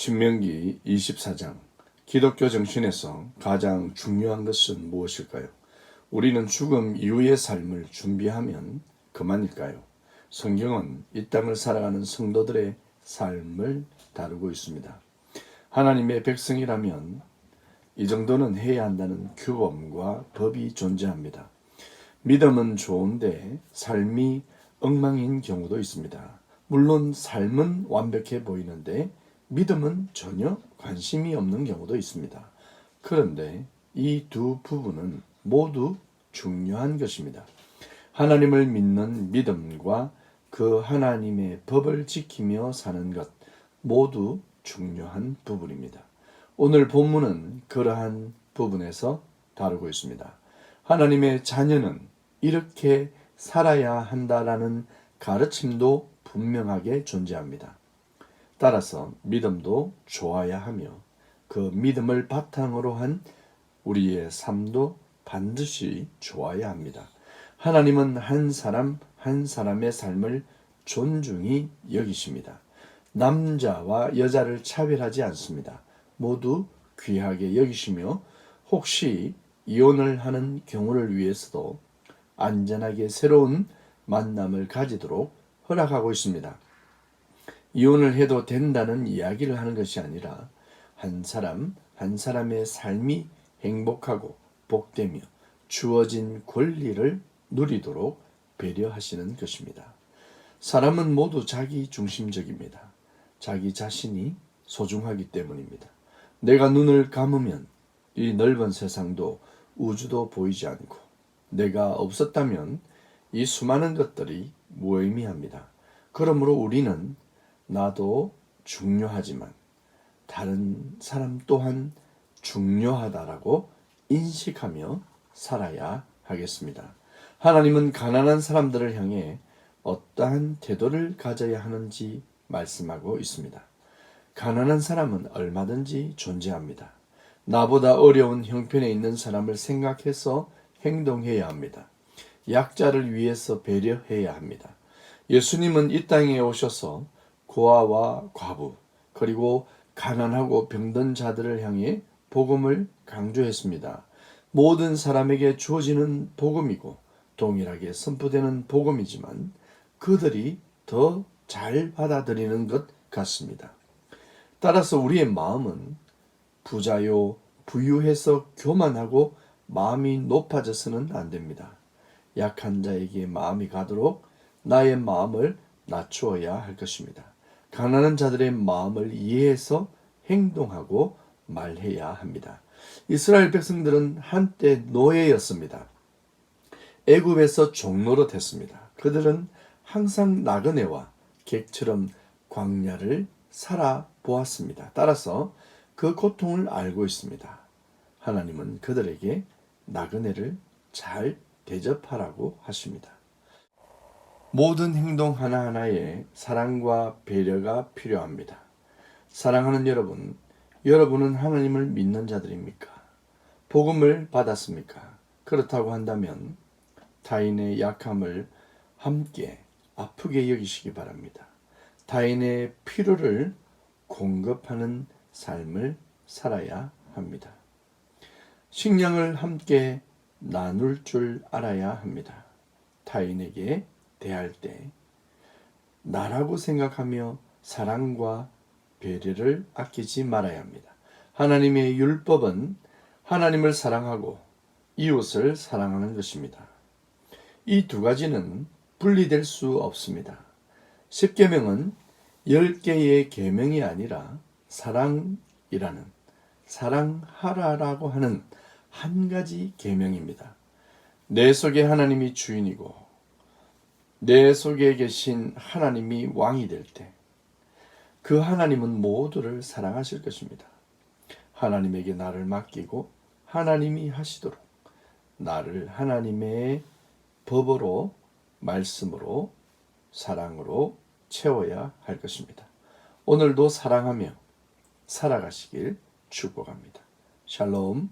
신명기 24장 기독교 정신에서 가장 중요한 것은 무엇일까요? 우리는 죽음 이후의 삶을 준비하면 그만일까요? 성경은 이 땅을 살아가는 성도들의 삶을 다루고 있습니다. 하나님의 백성이라면 이 정도는 해야 한다는 규범과 법이 존재합니다. 믿음은 좋은데 삶이 엉망인 경우도 있습니다. 물론 삶은 완벽해 보이는데 믿음은 전혀 관심이 없는 경우도 있습니다. 그런데 이 두 부분은 모두 중요한 것입니다. 하나님을 믿는 믿음과 그 하나님의 법을 지키며 사는 것 모두 중요한 부분입니다. 오늘 본문은 그러한 부분에서 다루고 있습니다. 하나님의 자녀는 이렇게 살아야 한다라는 가르침도 분명하게 존재합니다. 따라서 믿음도 좋아야 하며 그 믿음을 바탕으로 한 우리의 삶도 반드시 좋아야 합니다. 하나님은 한 사람 한 사람의 삶을 존중히 여기십니다. 남자와 여자를 차별하지 않습니다. 모두 귀하게 여기시며 혹시 이혼을 하는 경우를 위해서도 안전하게 새로운 만남을 가지도록 허락하고 있습니다. 이혼을 해도 된다는 이야기를 하는 것이 아니라 한 사람 한 사람의 삶이 행복하고 복되며 주어진 권리를 누리도록 배려하시는 것입니다. 사람은 모두 자기 중심적입니다. 자기 자신이 소중하기 때문입니다. 내가 눈을 감으면 이 넓은 세상도 우주도 보이지 않고 내가 없었다면 이 수많은 것들이 무의미합니다. 그러므로 우리는 나도 중요하지만 다른 사람 또한 중요하다라고 인식하며 살아야 하겠습니다. 하나님은 가난한 사람들을 향해 어떠한 태도를 가져야 하는지 말씀하고 있습니다. 가난한 사람은 얼마든지 존재합니다. 나보다 어려운 형편에 있는 사람을 생각해서 행동해야 합니다. 약자를 위해서 배려해야 합니다. 예수님은 이 땅에 오셔서 고아와 과부 그리고 가난하고 병든 자들을 향해 복음을 강조했습니다. 모든 사람에게 주어지는 복음이고 동일하게 선포되는 복음이지만 그들이 더 잘 받아들이는 것 같습니다. 따라서 우리의 마음은 부자요 부유해서 교만하고 마음이 높아져서는 안 됩니다. 약한 자에게 마음이 가도록 나의 마음을 낮추어야 할 것입니다. 가난한 자들의 마음을 이해해서 행동하고 말해야 합니다. 이스라엘 백성들은 한때 노예였습니다. 애굽에서 종노릇했습니다. 그들은 항상 나그네와 객처럼 광야를 살아보았습니다. 따라서 그 고통을 알고 있습니다. 하나님은 그들에게 나그네를 잘 대접하라고 하십니다. 모든 행동 하나하나에 사랑과 배려가 필요합니다. 사랑하는 여러분, 여러분은 하나님을 믿는 자들입니까? 복음을 받았습니까? 그렇다고 한다면 타인의 약함을 함께 아프게 여기시기 바랍니다. 타인의 필요를 공급하는 삶을 살아야 합니다. 식량을 함께 나눌 줄 알아야 합니다. 타인에게 대할 때 나라고 생각하며 사랑과 배려를 아끼지 말아야 합니다. 하나님의 율법은 하나님을 사랑하고 이웃을 사랑하는 것입니다. 이 두 가지는 분리될 수 없습니다. 십계명은 10개의 계명이 아니라 사랑이라는 사랑하라라고 하는 한 가지 계명입니다. 내 속에 하나님이 주인이고 내 속에 계신 하나님이 왕이 될 때 그 하나님은 모두를 사랑하실 것입니다. 하나님에게 나를 맡기고 하나님이 하시도록 나를 하나님의 법으로 말씀으로 사랑으로 채워야 할 것입니다. 오늘도 사랑하며 살아가시길 축복합니다. 샬롬.